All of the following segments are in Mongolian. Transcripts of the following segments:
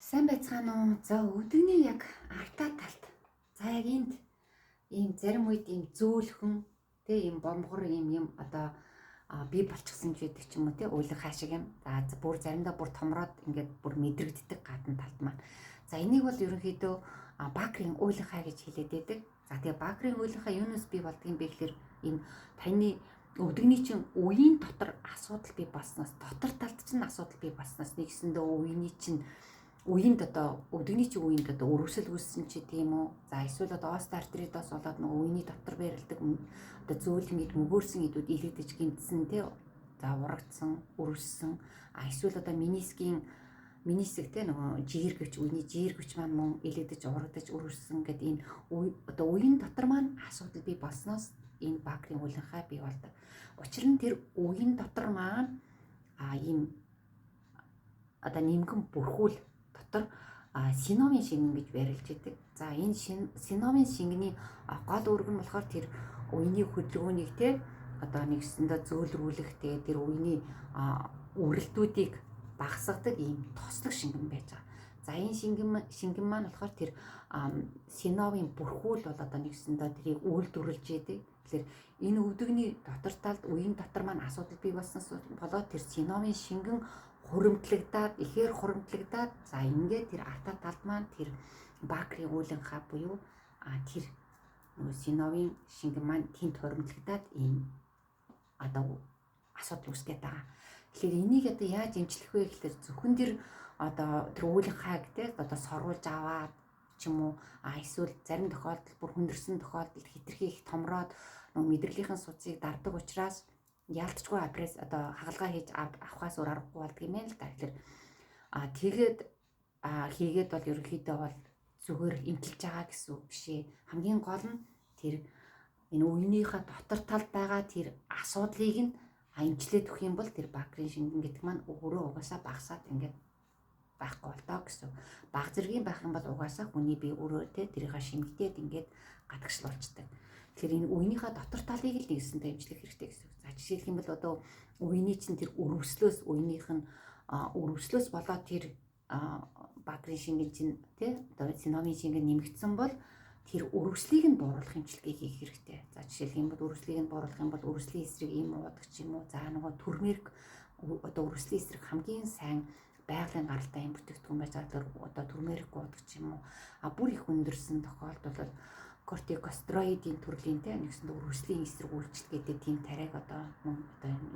Сайн байцгаана уу? За өдөгний яг артаа талд. За яг энд ийм зарим үед ийм зөөлхөн тэ ийм бомгор ийм одоо бий болчихсон ч гэдэг ч юм уу тэ уйлах хаашиг юм. За бүр заримдаа бүр томроод ингээд бүр мэдрэгддэг гадна талд маань. За энийг бол ерөнхийдөө бакрын уйлах хаа гэж хэлээд байдаг. За тэгээ бакрын уйлах хаа юунаас бий болдгийг бэ гэхээр энэ таны өдөгний чинь үеийн дотор асуудал бий болсноос дотор талд чинь асуудал бий болсноос нэгсэндээ үеийн чинь үеинд одоо өдөгний чинь үеинд одоо өрөвсөл үүссэн ч тийм үү. За эсвэл одоо остеоартритоос болоод нөгөө үеийн дотор байрладаг одоо зөөлөн эд мөгөөрсөн эдүүд илэгдэж гинтсэн тий. За урагдсан, өрөвссөн. Эсвэл одоо мениск тий нөгөө жиргэвч үеийн жиргэвч маань мөн илэгдэж урагдаж өрөвссөн гэдэг энэ одоо үеийн дотор маань асуудал бий болсноос энэ бакрийн уйланхай бий болдог. Учир нь тэр үеийн дотор маань ийм одоо нимгэн бүрхүүл дотор синовын шингэн гэж байрлаж байдаг. За энэ синовын шингэний гол үүрэг нь болохоор тэр үеийн хөдөлгөөнийг те одоо нэгсэндээ зөөлрүүлэх те тэр үеийн үрэлтүүдийг багасгадаг ийм тослог шингэн байж байгаа. За энэ шингэн маань болохоор тэр синовын бүрхүүл бол одоо нэгсэндээ тэрийг үйлдвэрлэж яадаг. Тэгэхээр энэ өвдөгний дотор талд үеийн дотор маань асуудал бий болсноос болоод тэр синовын шингэн ихээр хуримтлагдаад за ингээд тэр артаа талд маань тэр бакрийн уйланхай буюу тэр нөгөө синовын шингэн маань тэнд хуримтлагдаад ийм одоо асуудал үүсгээд байгаа. Тэгэхээр энийг одоо яаж эмчлэх вэ гэхээр зөвхөн тэр одоо тэр уйланхайг те одоо сорвуулж аваад ч юм уу эсвэл зарим тохиолдолд бүр хүндэрсэн тохиолдолд хитрхи их томроод нөгөө мэдрэлийнхэн суцыг дардаг учраас яалтчгүй апресс одоо хагалгаа хийж авахаас өөр аргагүй болдго юм байна л да. Тэгэхээр хийгээд бол ерөнхийдөө бол зүгээр эмчилж байгаа гэсэн үг биш ээ. Хамгийн гол нь тэр энэ үеийнхээ дотор талд байгаа тэр асуудлыг нь эмчлээд өгөх юм бол тэр бакрийн шингэн гэдэг маань өөрөө угаасаа багасаад ингээд байхгүй болдоо гэсэн. Баг зэргийн байх юм бол угаасаа хүний бие өөрөө тэрийг шимэгдээд ингээд гадагшлуулцдаг. Тэгэхээр энэ үеийнхээ дотор талыг л нэгсэнтэй эмчлэх хэрэгтэй гэсэн. За жишээлх юм бол одоо үений чинь тэр өрөвслөөс болоод тэр бакрийн шингэн чинь тий одоо синовын шингэн нэмэгдсэн бол тэр өрөвслийг нь бууруулах эмчилгээ хийх хэрэгтэй. За жишээлх юм бол өрөвслийг нь бууруулах юм бол өрөвслийн эсрэг ийм уудаг ч юм уу. За нөгөө турмерик одоо өрөвслийн эсрэг хамгийн сайн байгалийн гаралтай юм бүтээгдэхүүн байж байгаа одоо турмерик уудаг ч юм уу. Бүр их өндөрсөн тохиолдолд бол кортикостероидын төрлийн нэгсэнд өрөвслийн эсрэг үйлчлэгээтэй тийм тариаг одоо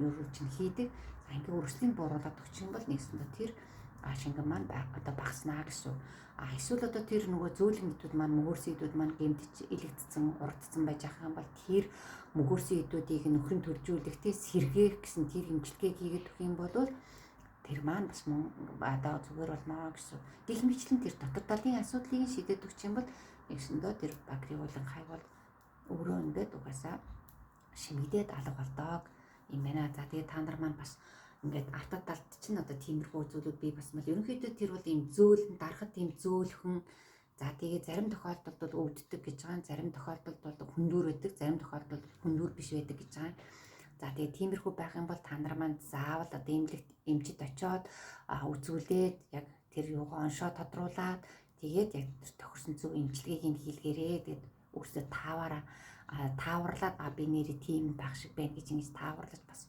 ерөөлж хийдэг. За ингээ өрөвслийн бууруулаад өгчих юм бол нэгсэнд тэр шингэн маань одоо багаснаа гэсэн. Эсвэл одоо тэр нөгөө зөөлөн эдүүд маань мөгөөрсөн эдүүд маань гэмтэж илэгдсэн, урдсан байж байгаа юм бол тэр мөгөөрсөн эдүүдийг нөхрөн төржүүлэх тий сэргээх гэсэн тэр эмчилгээг хийгээд өгөх юм бол тэр маань бас одоо зүгээр болно гэсэн. Гэх мэтлэн тэр дотор талын асуудлыг шийдээд өгчих юм бол нэгсэндээ тэр бакрийн уйланхай бол өөрөө ингээд угаасаа шимэгдээд алга болдог юм байна. За тэгээ та нар маань бас ингээд артаа талд чинь одоо тиймэрхүү зүйлүүд бий бас мэл ерөнхийдөө тэр бол ийм зөөлөн дарахад ийм зөөлхөн за тэгээ зарим тохиолдолд бол өвддөг гэж байгаа. Зарим тохиолдолд бол хүндүүр байдаг, зарим тохиолдолд хүндүүр биш байдаг гэж байгаа. За тэгээ тиймэрхүү байх юм бол та нар маань заавал одоо эмчит очиод үзүүлээд яг тэр юугаа оншоо тодруулаад тэгээд яг тэр тохирсон зөв эмчилгээг нь хийлгээрээ тэгээд өөрсдөө тааварлаад би нэрээ тийм байх шиг байна гэж ингэж тааварлаж бас